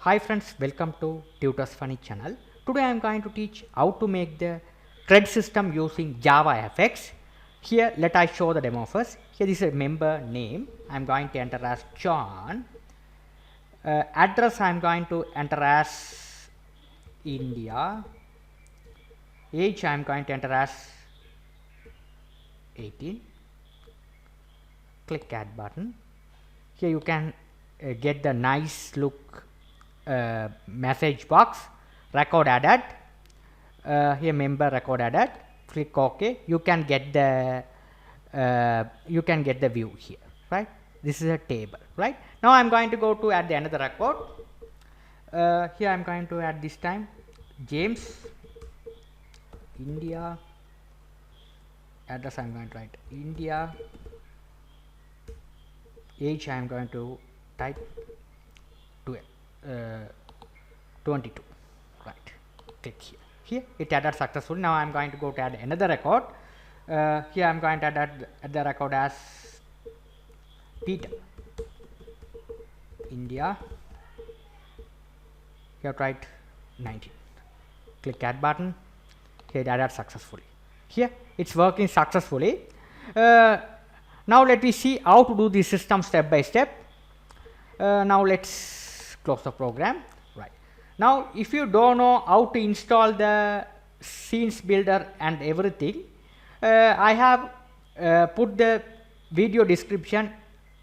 Hi friends, welcome to Tutors Funny channel. Today I am going to teach how to make the cred system using JavaFx. Here let I show the demo first. Here this is a member name. I am going to enter as John. Address I am going to enter as India. Age I am going to enter as 18. Click add button. Here you can get the nice look message box. Record added. Here member record added. Click OK. You can get the view here, right? This is a table, right? Now I'm going to go to add the another record. Here I'm going to add this time James, India. Address I'm going to write India. Age I am going to type 22. Right. Click here. Here it added successfully. Now I am going to go to add another record. Here I am going to add the record as Peter, India. Here write 19. Click add button. Here it added successfully. Here it's working successfully. Now let me see how to do this system step by step. Now let's close the program. Right. Now if you don't know how to install the scenes builder and everything, I have put the video description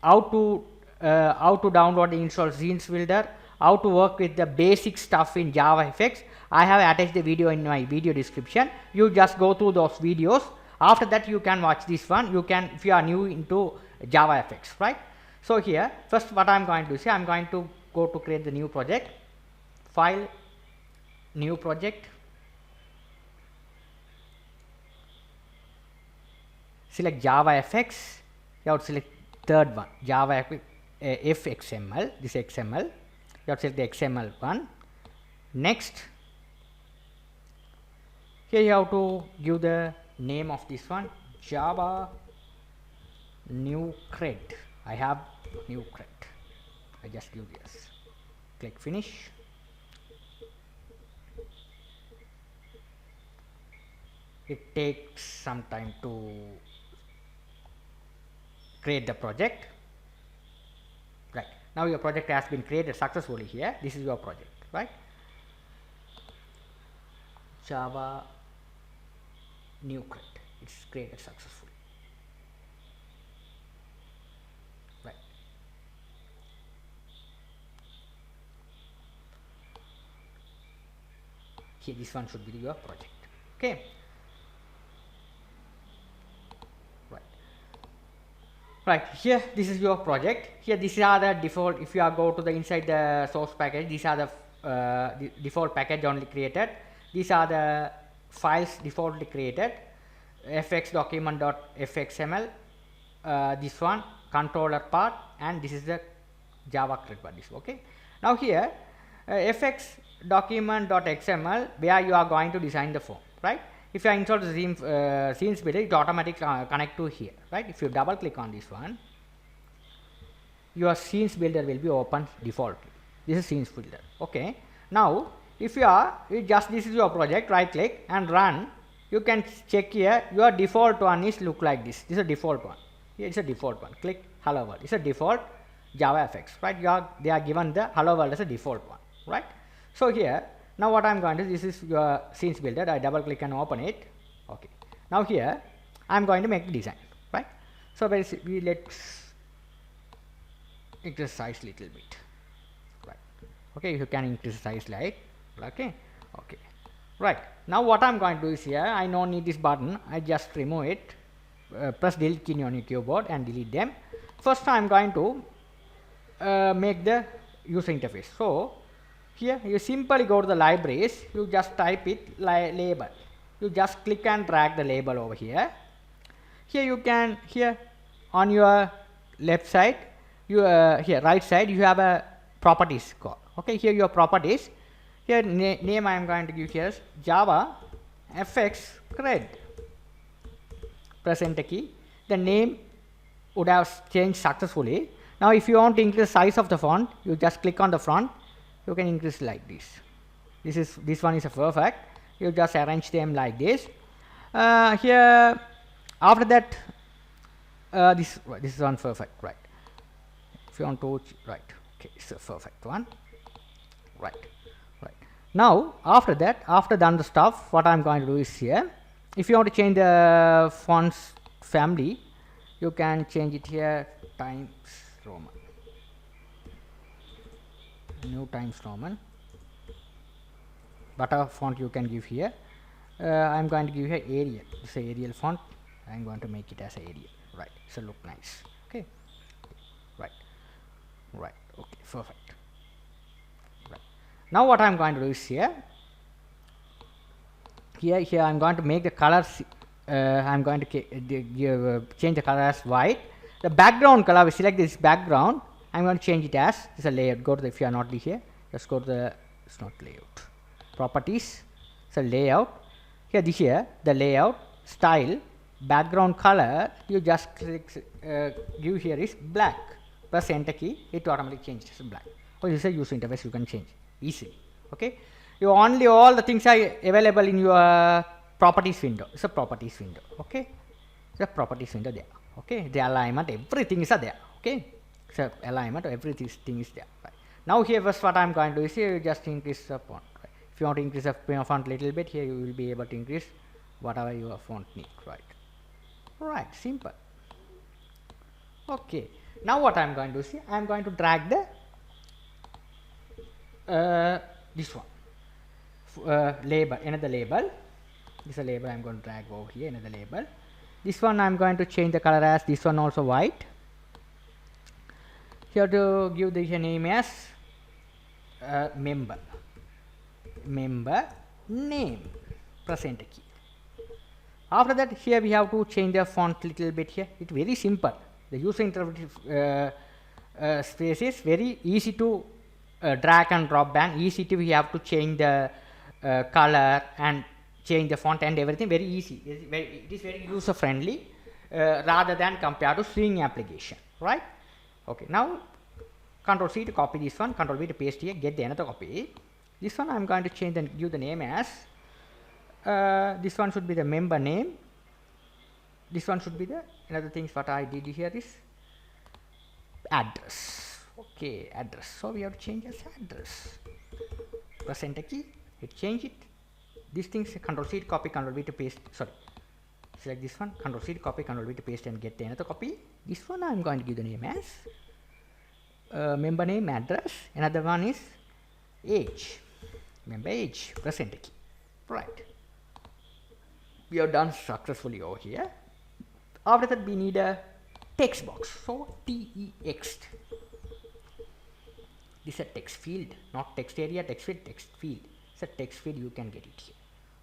how to download and install scenes builder, how to work with the basic stuff in JavaFx. I have attached the video in my video description. You just go through those videos. After that you can watch this one. You can, if you are new into JavaFx, right? So here first what I am going to say, I am going to go to create the new project, file, new project, select JavaFx. You have to select third one, JavaFX, fxml, this XML. You have to select the XML one. Next, here you have to give the name of this one, Java new cred. I have new cred. I just give this. Click finish. It takes some time to create the project. Right. Now your project has been created successfully here. This is your project, right? Java new cred. It's created successfully. Right. Here this one should be your project. Okay. Right. Right. Here this is your project. Here these are the default. If you are go to the inside the source package, these are the default package only created. These are the files defaultly created, fx document.fxml, this one controller part, and this is the Java cred part. This okay. Now here fx document.xml, where you are going to design the form, right? If you install the scenes builder, it automatically connect to here, right? If you double click on this one, your scenes builder will be open defaultly. This is scenes builder. Okay. Now if you are this is your project, right click and run. You can check here your default one is look like this. This is a default one. Here it's a default one. Click hello world. It's a default JavaFX, right? They are given the hello world as a default one, right? So here now what I am going to, this is your scenes builder. I double click and open it. Okay. Now here I am going to make the design, right? So let's increase size little bit, right? Okay, you can increase size like. Okay. Right. Now what I'm going to do is here, I don't need this button. I just remove it. Press delete key on your keyboard and delete them. First I'm going to make the user interface. So here you simply go to the libraries. You just type it label. You just click and drag the label over here. Here you can, here on your left side, here right side, you have a properties call. Okay. Here your properties. Here name I am going to give here JavaFX cred. Press enter key. The name would have changed successfully. Now if you want to increase the size of the font, you just click on the font you can increase like this. This one is a perfect. You just arrange them like this. Here after that this is one perfect, right? If you want to right, okay, it's a perfect one, right. Now after that, after done the stuff, what I'm going to do is here, if you want to change the fonts family, you can change it here Times Roman, new Times Roman. But a font you can give here. I'm going to give here Arial. It's a Arial font. I'm going to make it as a Arial, right? So look nice. Okay, right. Okay, perfect. Right. Now what I'm going to do is here I'm going to make the colors. I'm going to change the color as white. The background color, we select this background. I'm going to change it as this is a layout. Go to the, if you are not here, just go to the, it's not layout, properties. So layout. Here the layout, style, background color. You just click, give here is black. Press enter key. It automatically changes to black. Or this is a user interface. You can change easily. Okay. You only all the things are available in your properties window. It's a properties window. Okay. It's a properties window there. Okay. The alignment, everything is there. Okay. So alignment, everything is there. Right. Now here first what I'm going to do is here you just increase the font. Right. If you want to increase the font a little bit, here you will be able to increase whatever your font need. Right. Right. Simple. Okay. Now what I'm going to do is I'm going to drag the this one. Label, another label. This is a label I'm going to drag over here, another label. This one I'm going to change the color as this one also white. Here to give the name as member name, press enter key. After that here we have to change the font little bit here. It's very simple. The user interface space is very easy to drag and drop down, easy to, we have to change the color and change the font and everything, very easy. It is very user friendly rather than compared to Swing application, right? Okay, now Control C to copy this one, Control V to paste here, get the another copy. This one I'm going to change and give the name as this one should be the member name. This one should be the another things what I did here is address. Okay, address. So we have to change as address. Press enter key. Hit change it. These things Control C to copy, Control V to paste. Sorry, select this one. Control C to copy, Control V to paste and get the another copy. This one I am going to give the name as member name address. Another one is age. Member age. Press enter key. Right. We have done successfully over here. After that we need a text box. So text. This is a text field, not text area, text field, text field. It's a text field, you can get it here.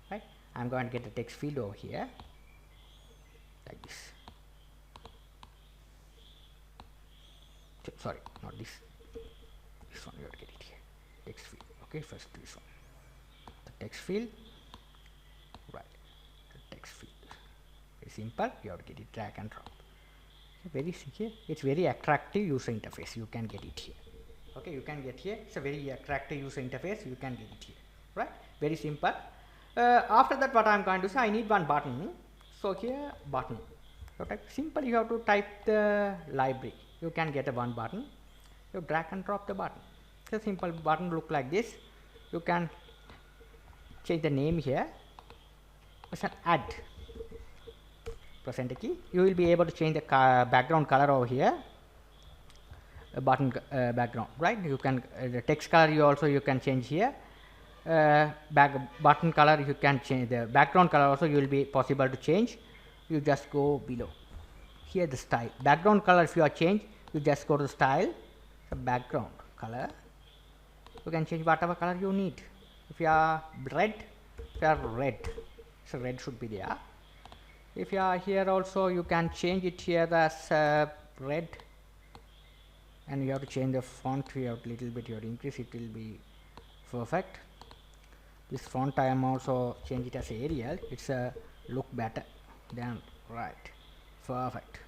Right? I'm going to get the text field over here. Like this. Sorry, not this. This one you have to get it here. Text field. Okay, first this one. The text field. Right. The text field. Very simple. You have to get it drag and drop. Very here. It's very attractive user interface. You can get it here. Okay, you can get here. It's a very attractive user interface. You can get it here. Right? Very simple. After that, what I'm going to say, I need one button. So here, button. Okay, simple. You have to type the library. You can get a one button. You drag and drop the button. So simple button look like this. You can change the name here. Press an add. Press enter key. You will be able to change the background color over here. A button background, right? You can the text color you can change here. Button color you can change, the background color also you will be possible to change. You just go below here, the style background color. If you are change, you just go to style, the background color. You can change whatever color you need. If you are red, so red should be there. If you are here also, you can change it here as red, and you have to change the font. You have little bit, you have to increase it, will be perfect. This font I am also change it as Arial. It's a look better than right. Perfect.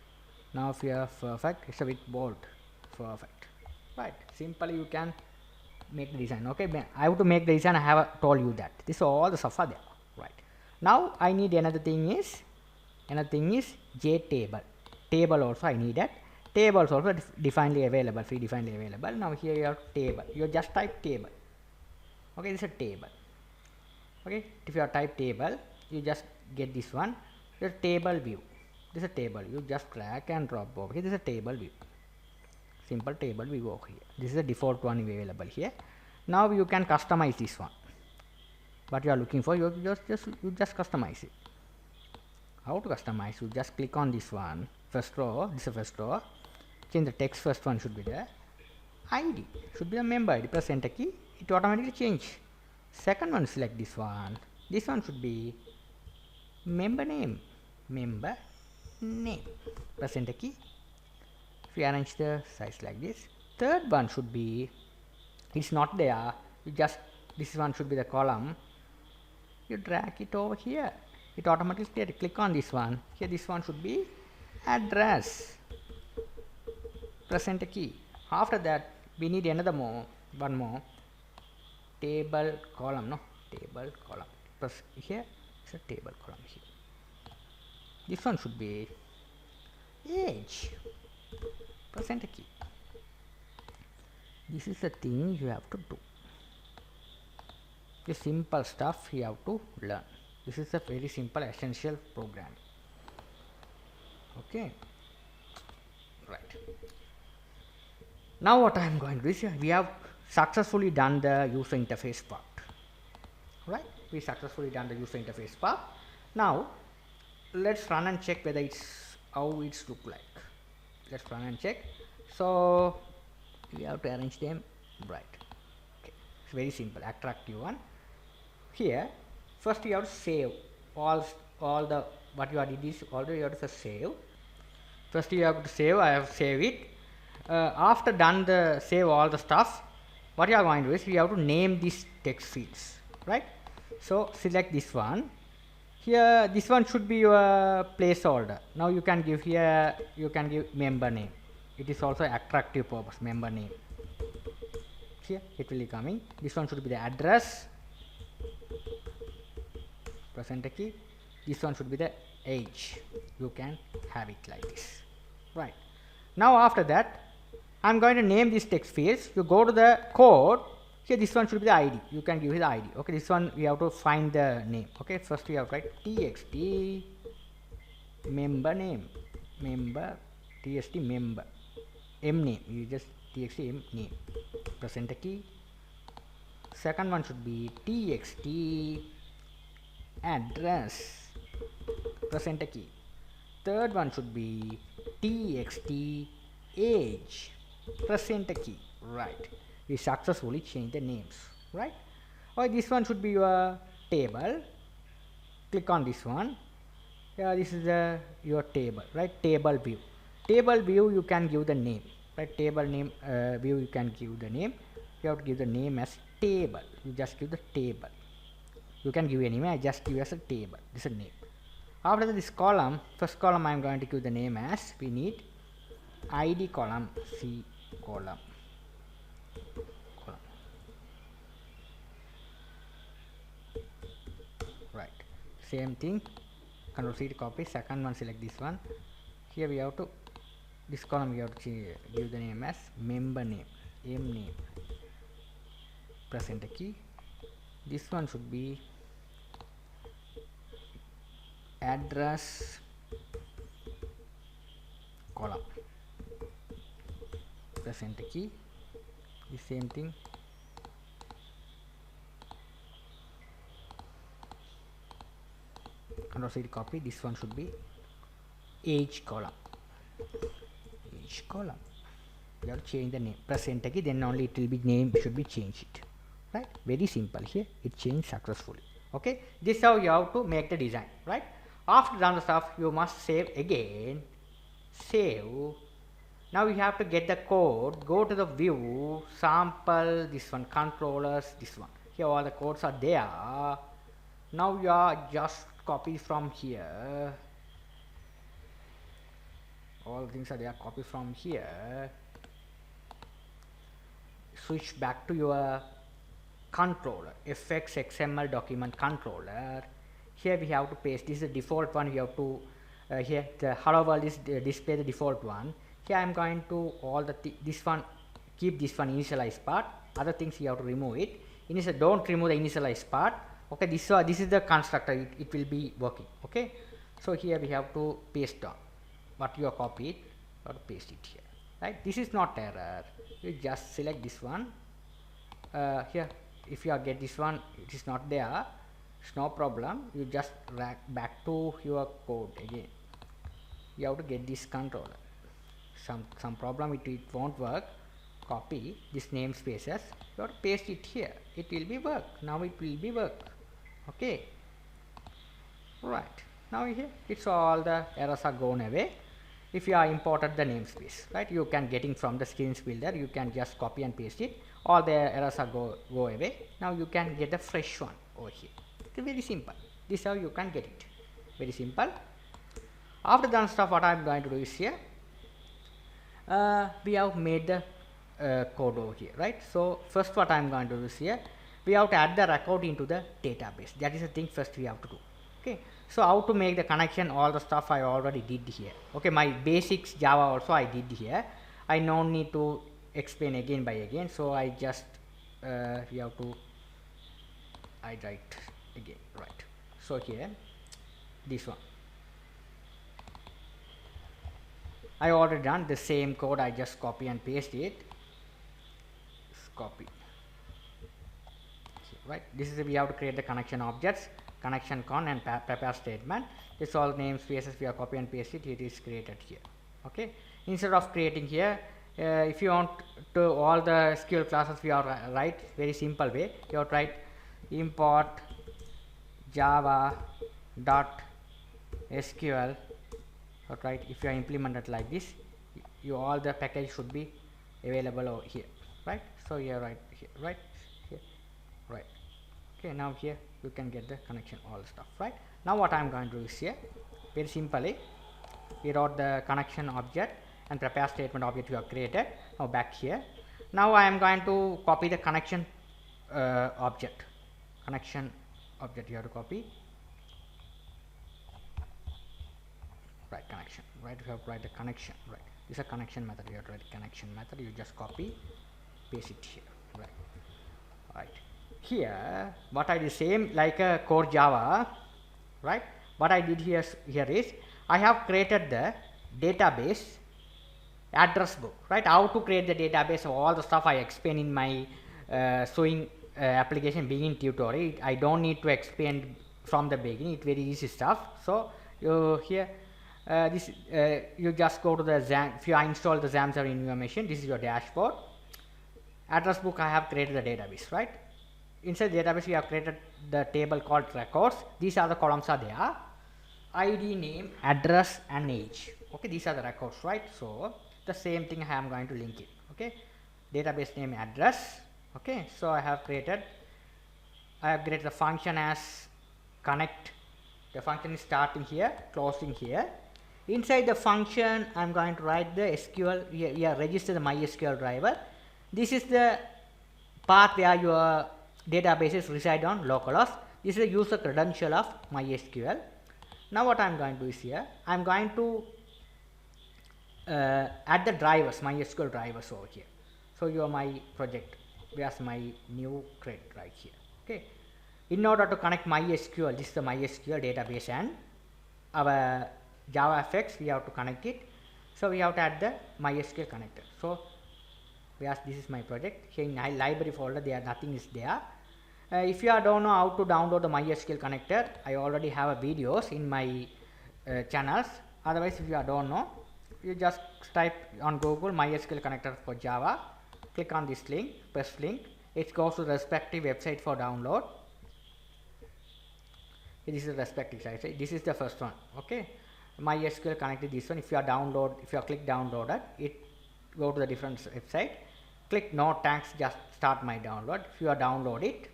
Now if you are perfect, it's a bit bold. Perfect. Right. Simply you can make the design. Okay, I have to make the design. I have told you that this all the stuff are there, right? Now I need another thing is J table. Table also I need that. Tables also definedly available, free definedly available. Now here you have table. You just type table. Okay, this is a table. Okay, if you have type table, you just get this one. The table view. This is a table. You just drag and drop over here. This is a table view. Simple table view over here. This is the default one available here. Now you can customize this one. What you are looking for, you just customize it. How to customize? You just click on this one. First row. This is the first row. Change the text. First one should be the ID. Should be the member ID. Press enter key. It automatically change. Second one, select this one. This one should be member name. Member name. Press enter key. If you arrange the size like this. Third one should be, it's not there. You just, this one should be the column. You drag it over here. It automatically click on this one. Here this one should be address. Press enter key. After that we need another one more. Table column, no, table column. Press here, it's a table column here. This one should be age. Press enter key. This is the thing you have to do. This simple stuff you have to learn. This is a very simple essential programming. Okay, right. Now what I am going to do is, we have successfully done the user interface part, right? We successfully done the user interface part. Now let's run and check whether it's how it's look like. Let's run and check. So we have to arrange them right. Okay, it's very simple, attractive one. Here first you have to save all the what you did is already you have to save. First you have to save. I have saved it. After done the save all the stuff, what you are going to do is you have to name these text fields, right? So select this one. Here this one should be your placeholder. Now you can give here, you can give member name. It is also attractive purpose, member name. Here it will be coming. This one should be the address. Press enter key. This one should be the age. You can have it like this, right? Now after that I am going to name these text fields. You go to the code. Here this one should be the ID. You can give it the ID. Okay, this one we have to find the name. Okay, first we have to write txt member name, member txt member m name. You just txt m name. Press enter key. Second one should be txt address. Press enter key. Third one should be txt age. Press enter key. Right, we successfully changed the names, right? Or this one should be your table. Click on this one. This is your table, right? Table view. Table view you can give the name, right? Table name view you can give the name. You have to give the name as table. You just give the table. You can give any name. I just give as a table. This is a name. After this column, first column I am going to give the name as, we need ID column, C column. Right, same thing, Control C to copy. Second one, select this one. Here we have to, this column we have to give the name as member name, m name. Press enter key. This one should be address column. Press enter key. The same thing. Control C to copy. This one should be age column. Age column. You have to change the name. Press enter key. Then only it will be name should be changed. Right? Very simple. Here it changed successfully. Okay. This is how you have to make the design. Right? After done the stuff, you must save again. Save. Now you have to get the code, go to the view, sample, this one, controllers, this one. Here all the codes are there. Now you are just copy from here. All things are there, copy from here. switch back to your controller, FX XML document controller. Here we have to paste, this is the default one. You have to here the hello world is display the default one. Here I am going to all the this one, keep this one initialized part, other things you have to remove it. Don't remove the initialized part. Okay, this is the constructor, it will be working. Okay, so here we have to paste down what you have copied, you have to paste it here, right? This is not error, you just select this one. Here if you get this one, it is not there, it's no problem, you just drag back to your code again. You have to get this controller, some problem, it won't work. Copy this namespaces, you have to paste it here, it will be work. Now it will be work. Okay, right, now here it's all the errors are gone away. If you are imported the namespace, right, you can getting from the screens builder, you can just copy and paste it, all the errors are go away. Now you can get a fresh one over here. It's very simple, this is how you can get it, very simple. After done stuff, what I am going to do is here, we have made the code over here, right? So first what I am going to do is here, we have to add the record into the database. That is the thing first we have to do. Okay, so how to make the connection, all the stuff I already did here. Okay, my basics Java also I did here, I no need to explain again by again. So I just we have to I write again, right? So here this one I already done the same code, I just copy and paste it. Copy, right? This is we have to create the connection objects, connection con and prepare statement. This all namespaces we have copy and paste it, it is created here. Okay, instead of creating here, if you want to all the SQL classes, we are write very simple way, you have to write import java dot SQL, right? If you are implemented like this, you all the package should be available over here, right? So here, right here, right here, right. Okay, now here you can get the connection, all the stuff, right? Now what I am going to do is here, very simply we wrote the connection object and prepare statement object you have created. Now back here, now I am going to copy the connection object, connection object you have to copy, right? Connection, right? You have to write the connection, right? This is a connection method, you have to write connection method, you just copy, paste it here, right? Right here what I did same like a core Java, right? What I did here is I have created the database address book, right? How to create the database, all the stuff I explain in my showing application begin tutorial. I don't need to explain from the beginning, it's very easy stuff. So you here this you just go to the XAMPP. If you install the XAMPP server in your machine, this is your dashboard. Address book I have created the database, right? Inside the database we have created the table called records. These are the columns are there, ID, name, address and age. Okay, these are the records, right? So the same thing I am going to link it. Okay, database name, address. Okay, so I have created the function as connect. The function is starting here, closing here. Inside the function I am going to write the SQL, we are register the MySQL driver. This is the path where your databases reside on localhost. This is the user credential of MySQL. Now what I am going to do is here, I am going to add the drivers, MySQL drivers over here. So your my project, where's my new crate right here. Okay, in order to connect MySQL, this is the MySQL database and our JavaFx, we have to connect it. So we have to add the MySQL connector. So whereas this is my project, here in library folder there nothing is there. If you don't know how to download the MySQL connector, I already have a videos in my channels. Otherwise if you don't know, you just type on Google MySQL connector for Java, click on this link, press link, it goes to the respective website for download. This is the respective site. This is the first one. Okay, MySQL connected, this one. If you click downloaded, it go to the different website. Click no thanks, just start my download. If you download it,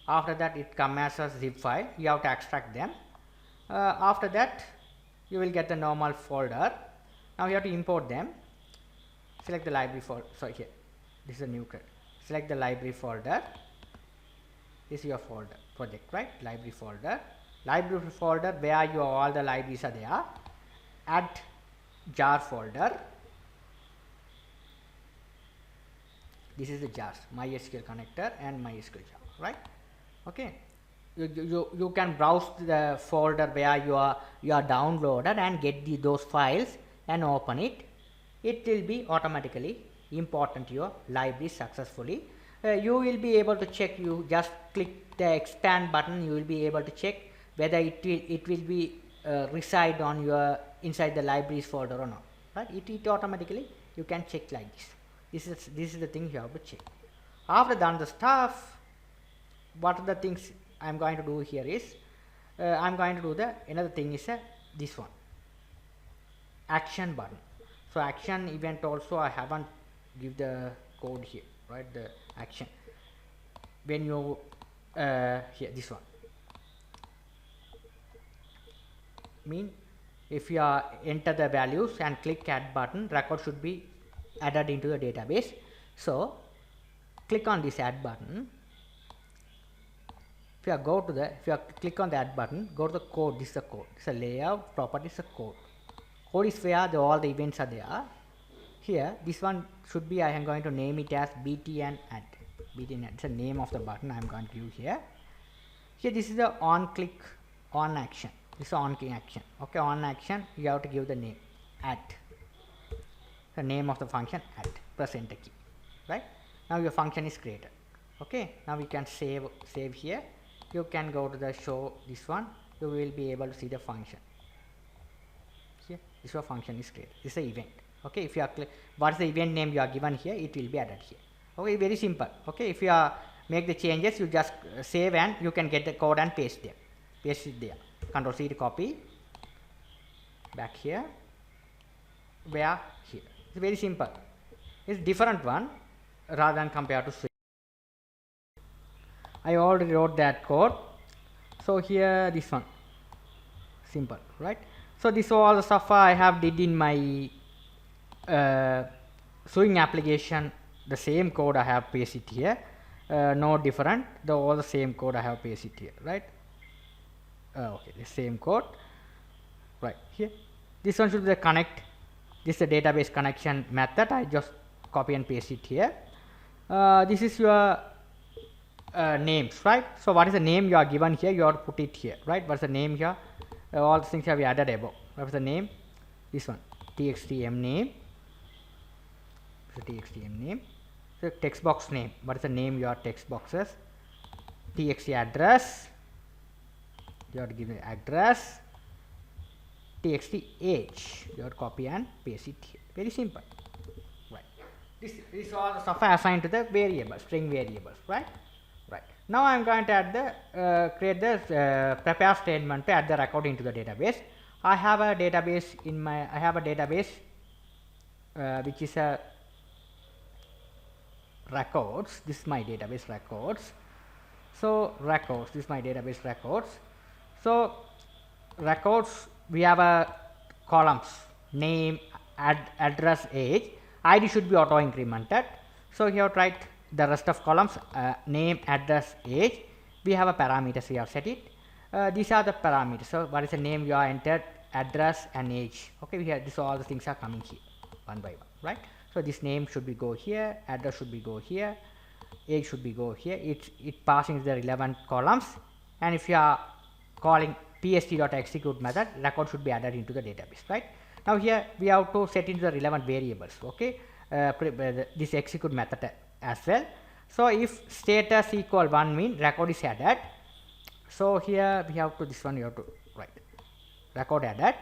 after that it comes as a zip file, you have to extract them. After that you will get the normal folder. Now you have to import them. Select the library folder. So here this is a new select the library folder. This is your folder project, right? Library folder where your all the libraries are there. Add jar folder. This is the jars, MySQL connector and MySQL jar, right? Okay. You can browse the folder where you are downloaded and get those files and open it. It will be automatically important to your library successfully. You will be able to check. You just click the expand button. You will be able to check whether it will be reside on your inside the libraries folder or not. Right? It automatically you can check like this. This is the thing you have to check. After done the stuff, what are the things I am going to do here is I am going to do another thing is this one, action button. So action event also I haven't give the code here, right? The action when you here this one mean if you enter the values and click add button, record should be added into the database. So click on this add button. If you click on the add button, go to the code. This is the code. This is a layout properties, a code. Code is where all the events are there. Here, this one should be, I am going to name it as BT and add. BT and add. It's the name of the button I am going to give here. Here, this is the on action. This is on click action. Okay, on action, you have to give the name add. The name of the function add. Press enter key. Right? Now your function is created. Okay, now we can save here. You can go to the show this one. You will be able to see the function. Here, this your function is created. This is the event. Okay, if you are what is the event name you are given here, it will be added here. Okay, very simple. Okay, if you make the changes, you just save and you can get the code and paste it there. Control C to copy. Back here. Where here. It's very simple. It's different one rather than compared to switch. I already wrote that code. So here this one. Simple, right? So this all the stuff I have did in my Swing application. The same code I have pasted here. No different. All the same code I have pasted here, right? Okay, the same code. Right here. This one should be the connect. This is the database connection method. I just copy and paste it here. This is your names, right? So what is the name you are given here? You have to put it here, right? What's the name here? All the things have been added above. What's the name? This one, txtm name. So txtm name. So text box name. What is the name your text boxes? txt address. You have to give the address. txt age. You have to copy and paste it here. Very simple, right? This all the stuff I assigned to the variables, string variables, right? Right. Now I am going to add the create the prepare statement to add the record into the database. I have a database which is a records. This is my database records. So records. This is my database records. So records, we have a columns name, address, age. ID should be auto incremented. So here write the rest of columns name, address, age. We have a parameters, we have set it. These are the parameters. So what is the name you are entered, address and age. Okay, we have this, all the things are coming here one by one, right? So this name should be go here, address should be go here, age should be go here. It passing the relevant columns, and if you are calling pst.execute method, record should be added into the database, right? Now here we have to set into the relevant variables. Okay, this execute method as well. So if status equal 1 mean record is added. So here we have to this one you have to write record added.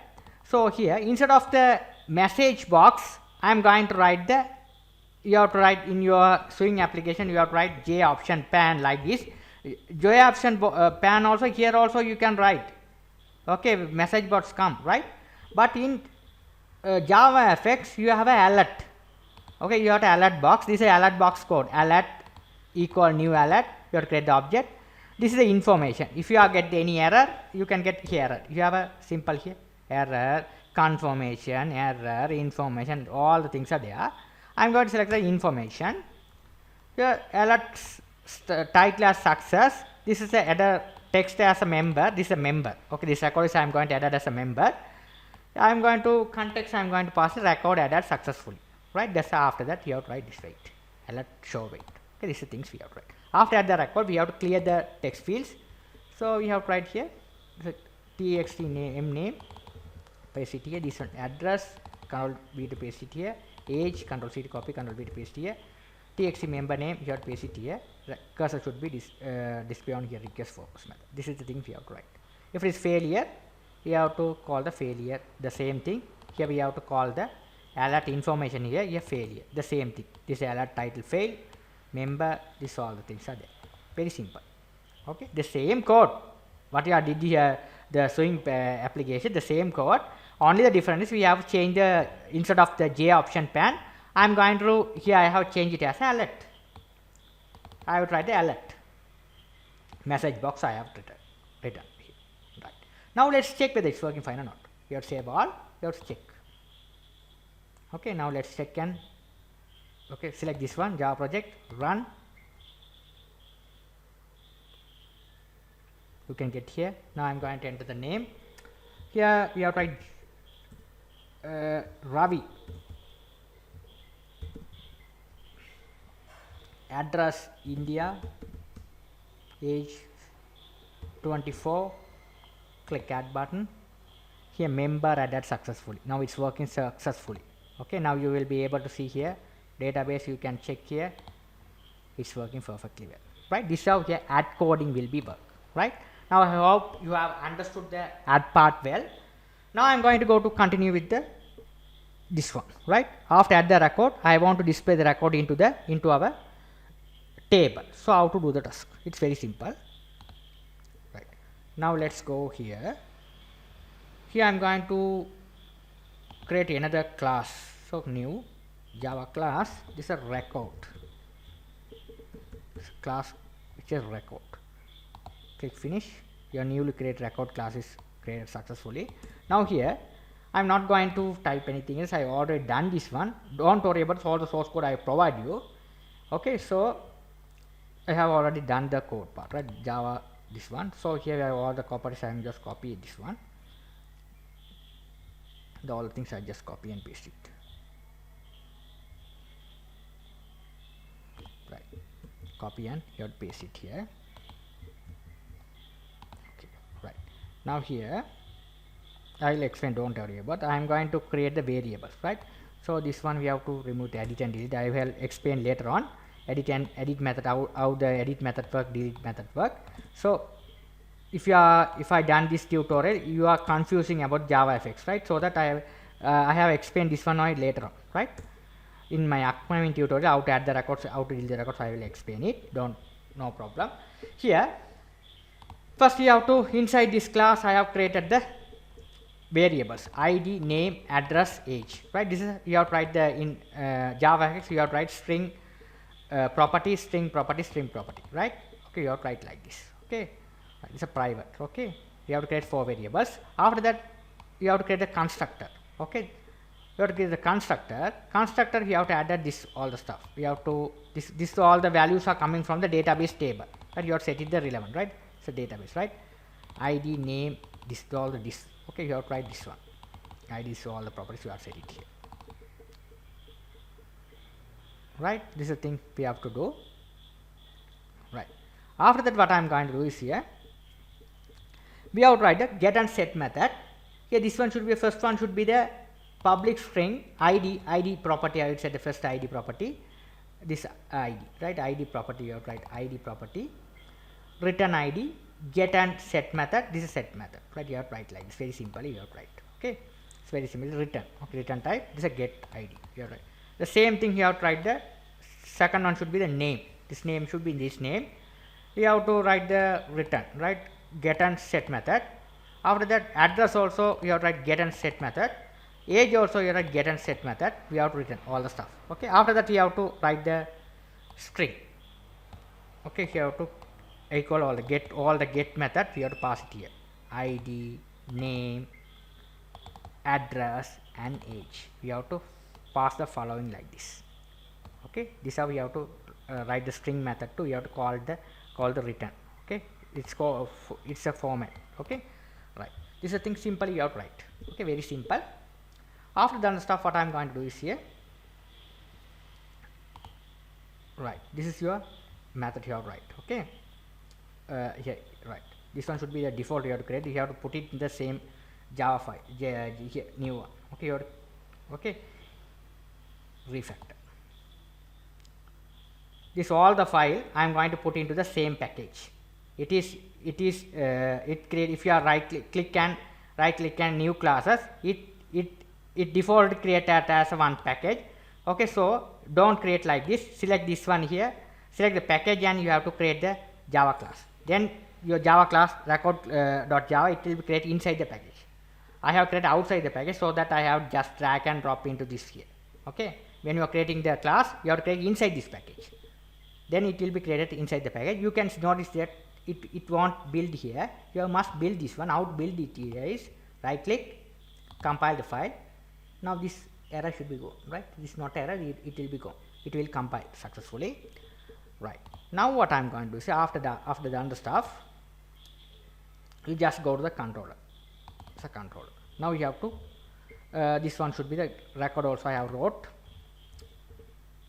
So here instead of the message box, I am going to write you have to write in your Swing application, you have to write J option pan like this. J option pan also here also you can write. Okay, message box come, right? But in JavaFx you have a alert. Okay, you have the alert box. This is a alert box code. Alert equal new alert. You have to create the object. This is the information. If you are get any error, you can get here error. You have a simple here error, confirmation, error, information. All the things are there. I am going to select the information. Here alert title as success. This is a header text as a member. This is a member. Okay, this record is I am going to add as a member. I am going to context. I am going to pass the record added successfully. Right. That's after that you have to write this wait. Alert show wait. Okay, these are things we have to write. After add the record, we have to clear the text fields. So we have to write here the txt name, paste it here. This one address, Control V to paste it here. Age, Control C to copy, Control V to paste here. txt member name, you have to paste it here. Cursor should be display on here request focus method. This is the thing we have to write. If it is failure, we have to call the failure the same thing. Here we have to call the alert information here failure, the same thing. This alert title fail, member, this all the things are there. Very simple. Okay, the same code what you did here, the swing application, the same code, only the difference is we have changed the instead of the J option pan, I am going to here I have changed it as alert. I will try the alert message box I have written here. Right. Now let's check whether it's working fine or not. You have to save all, you have to check. Okay, now let's check and okay, select this one, Java project, run. You can get here. Now I am going to enter the name. Here we have to write Ravi. Address India. Age 24. Click add button. Here member added successfully. Now it's working successfully. Okay, now you will be able to see here database. You can check here. It's working perfectly well. Right. This is how here add coding will be work. Right. Now I hope you have understood the add part well. Now I am going to go to continue with this one, right? After add the record, I want to display the record into our table. So how to do the task? It's very simple. Right. Now let's go here. Here I am going to create another class. So new Java class. This is a record. This class which is record. Click finish. Your newly created record class is created successfully. Now here I am not going to type anything else. I already done this one. Don't worry about all the source code I provide you. Okay, so I have already done the code part, right? Java this one. So here I have all the properties. I am just copy this one. All the things I just copy and paste it. Right. Copy and here paste it here. Now here I will explain, don't worry about. I am going to create the variables, right? So this one we have to remove the edit and delete. I will explain later on edit method, how the edit method work, delete method work. So if I done this tutorial, you are confusing about JavaFx, right? So that I have explained this one later on, right? In my upcoming tutorial, how to add the records, how to delete the records, I will explain it. No problem. Here first you have to, inside this class I have created the variables ID, name, address, age, right? This is you have to write the in JavaFX you have to write string property, string property, string property, right? Okay, you have to write like this. Okay, it's a private. Okay, you have to create 4 variables. After that you have to create a constructor. Okay, you have to create the constructor. You have to add this all the stuff. You have to this all the values are coming from the database table, but you have to set it the relevant, right? It's a database, right? ID, name, this all the this. Okay, you have to write this one. ID is all the properties you have set it here. Right, this is the thing we have to do. Right, after that what I am going to do is here we have to write the get and set method. Here this one should be, first one should be the public string ID property. I will set the first ID property, this ID, right? ID property, you have to write ID property, return ID, get and set method. This is set method, right? You have to write like this, very simply you have to write. Okay, it's very simple. Return, okay, return type, this is a get ID, you have to write. The same thing you have to write the second one should be the name. This name should be this name. You have to write the return, right? Get and set method. After that address also you have to write get and set method. Age also you have to write get and set method. We have to return all the stuff. Okay, after that you have to write the string. Okay, you have to equal all the get method. You have to pass it here. ID, name, address and age. We have to pass the following like this. Okay, this is how we have to write the string method to, you have to call the return. Okay, it's a format. Okay, right. This is a thing simple you have to write. Okay, very simple. After done stuff, what I am going to do is here. Right, this is your method you have to write. Okay, here, right. This one should be the default you have to create. You have to put it in the same Java file, new one. Okay, okay, refactor. This all the file I am going to put into the same package. It create, if you are right click and new classes, it default create that as one package. Okay, so don't create like this. Select this one here, select the package, and you have to create the Java class. Then your Java class record.java, it will be created inside the package. I have created outside the package, so that I have just drag and drop into this here. Okay, when you are creating the class, you have to create inside this package. Then it will be created inside the package. You can notice that it won't build here. You must build this one. How to build it here is right click, compile the file. Now this error should be gone, right? This is not error, it will be gone. It will compile successfully. Right. Now what I am going to do is, after done the stuff, you just go to the controller. It's a controller. Now you have to this one should be the record also I have wrote.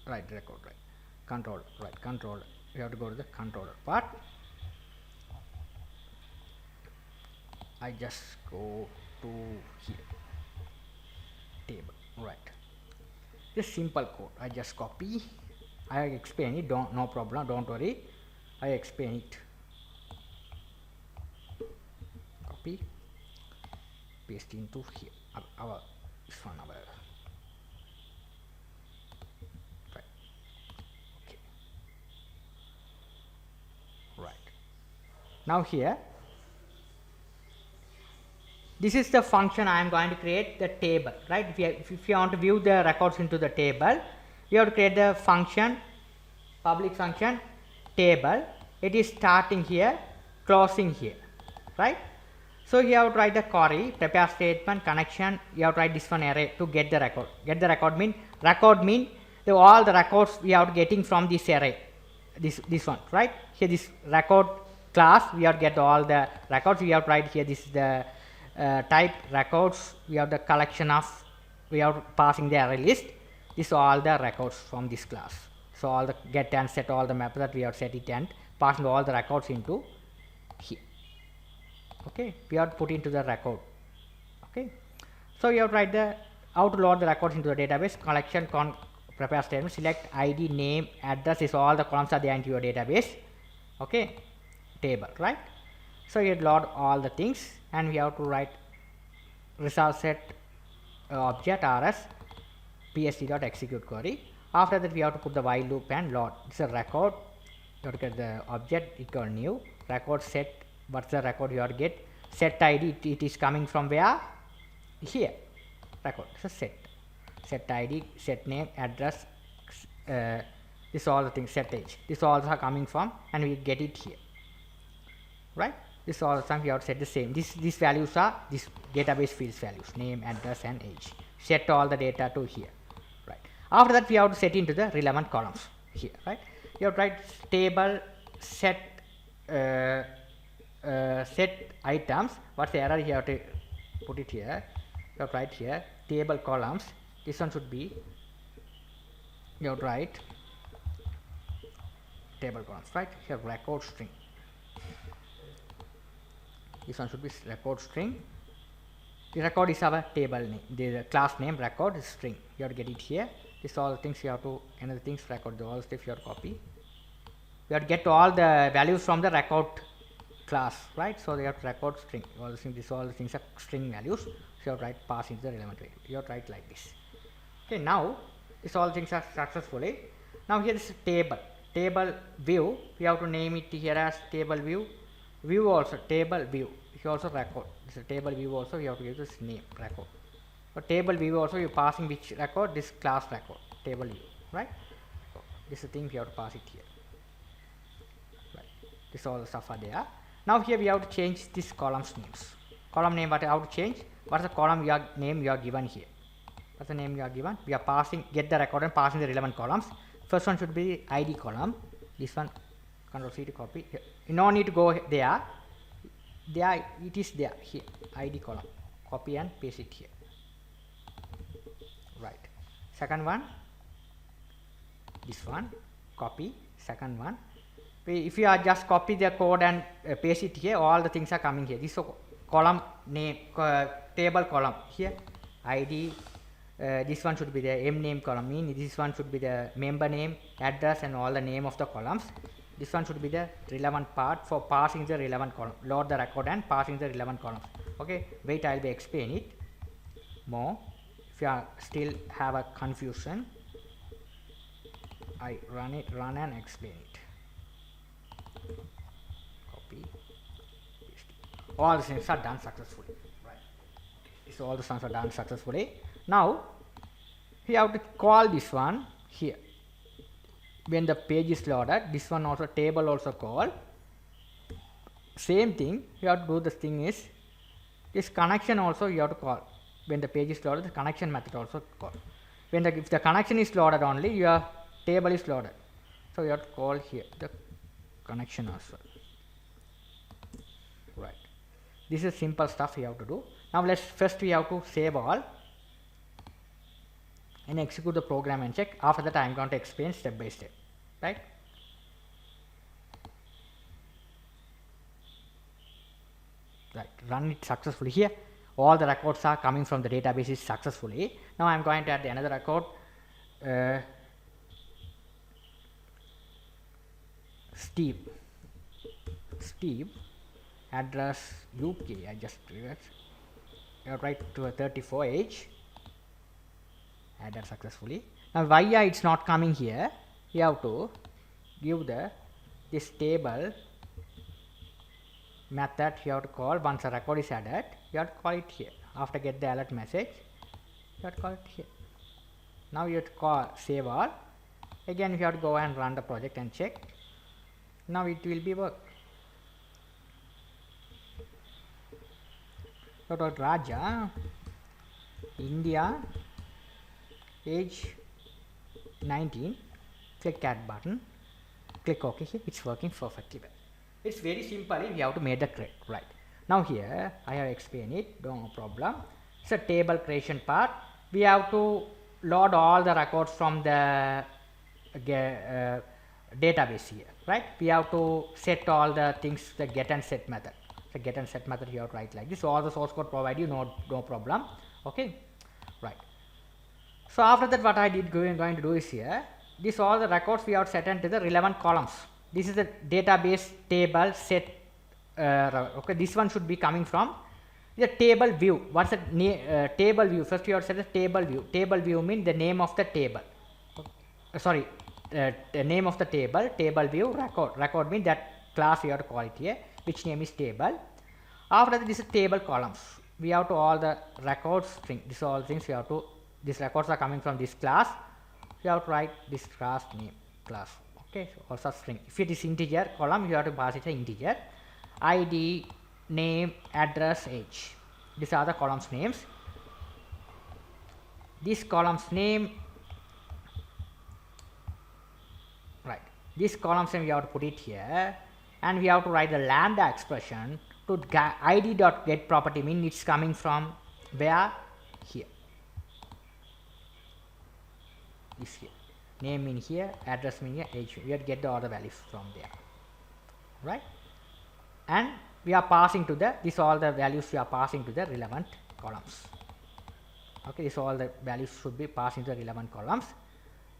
Right, record, right. Controller, right, controller. You have to go to the controller part. I just go to here, table, right. This simple code I just copy. I explain it, no problem, don't worry. I explain it. Copy, paste into here. Our this one, our right. Okay. Right. Now here, this is the function I am going to create, the table, right? If you want to view the records into the table, you have to create the function, public function table. It is starting here, closing here, right? So you have to write the query, prepare statement, connection. You have to write this one array to get the record. Get the record mean all the records we are getting from this array. This one, right? Here this record class, we have to get all the records. We have to write here, this is the type records. We have the collection of, we are passing the array list. This all the records from this class. So all the get and set, all the map that we have set it and passing all the records into here. Okay, we have to put into the record. Okay, so you have to write the how to load the records into the database. Collection prepare statement, select ID, name, address is all the columns are there into your database. Okay, table, right? So you load all the things, and we have to write result set object rs psd.execute query. After that we have to put the while loop and load. It's a record. You have to get the object equal new record set. What's the record you have to get? Set ID, it is coming from where? Here, record. So set ID, set name, address, this all the things, set age. This also are coming from, and we get it here, right? This all the time we have to set the same. These values are this database fields values, name, address, and age. Set all the data to here, right? After that we have to set into the relevant columns here, right? You have to write table set set items. What's the error? You have to put it here. You have to write here table columns. This one should be, you have to write table columns, right? Here record string. This one should be record string. The record is our table name. The class name record is string. You have to get it here. This all the things you have to, another things record, the all stuff you have to copy. You have to get all the values from the record class, right? So they have to record string. All the things, this all the things are string values. So you have to write pass into the relevant value. You have to write like this. Okay, now this all things are successfully. Now here is table view. We have to name it here as table view. View also table view. You also record. This is table view also. You have to give this name record. So table view also you passing which record? This class record. Table view, right? So this is the thing you have to pass it here. Right. This all the stuff are there. Now here we have to change this columns names. Column name what I have to change? What's the column name you are given here? What's the name you are given? We are passing, get the record and passing the relevant columns. First one should be ID column. This one, Control C to copy. You no need to go there. There it is there here. ID column. Copy and paste it here. Right. Second one. This one. Copy. Second one. If you are just copy the code and paste it here, all the things are coming here. This column name, table column here. ID. This one should be the M name column, mean this one should be the member name, address and all the name of the columns. This one should be the relevant part for passing the relevant column. Load the record and passing the relevant columns. Okay, wait, I will be explain it more. If you are still have a confusion, I run and explain it. Copy, paste. All the things are done successfully. Right. So all the things are done successfully. Now we have to call this one here. When the page is loaded, this one also table also call. Same thing, you have to do. The thing is this connection also you have to call. When the page is loaded, the connection method also call. When if the connection is loaded only, your table is loaded. So you have to call here the connection also. Right. This is simple stuff you have to do. Now first we have to save all and execute the program and check. After that I am going to explain step by step. Right. Right. Run it successfully here. All the records are coming from the database successfully. Now I am going to add another record. Steve address UK. I just reversed. You have to write to a 34 age. Added successfully. Now why it's not coming here? You have to give this table method. You have to call once a record is added. You have to call it here. After get the alert message, you have to call it here. Now you have to call save all. Again you have to go and run the project and check. Now it will be work. So Raja, India, age 19. Click add button. Click OK. Here it's working perfectly well. It's very simple. We have to make the correct. Right. Now here I have explained it. No problem. It's a table creation part. We have to load all the records from the database here. Right. We have to set all the things, the get and set method. The get and set method you have to write like this. So all the source code provide you no problem. Okay. Right. So after that what I did going to do is here. This all the records we have set into the relevant columns. This is the database table set. Okay, this one should be coming from the table view. What's the table view? First you have to set the table view. Table view means the name of the table. Sorry, the name of the table. Table view record. Record means that class you have to call it here, which name is table. After that, this is table columns. We have to all the records string. This all things we have to. These records are coming from this class. You have to write this class name class. Okay, so also string. If it is integer column, you have to pass it an integer. ID, name, address, age. These are the columns names. This columns name. Right. This columns name we have to put it here, and we have to write the lambda expression to id.get property mean it's coming from where here. This here. Name in here, address in here, age. We have to get the other values from there. Right? And we are passing to this all the values we are passing to the relevant columns. Okay, this all the values should be passing to the relevant columns.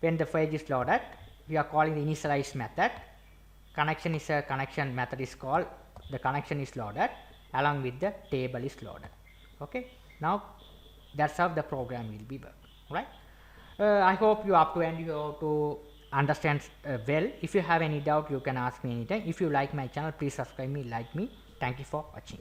When the page is loaded, we are calling the initialize method. Connection is a connection method is called. The connection is loaded along with the table is loaded. Okay. Now that's how the program will be work. Right. I hope you up to end you have to understand well. If you have any doubt, you can ask me anytime. If you like my channel, please subscribe me, like me. Thank you for watching.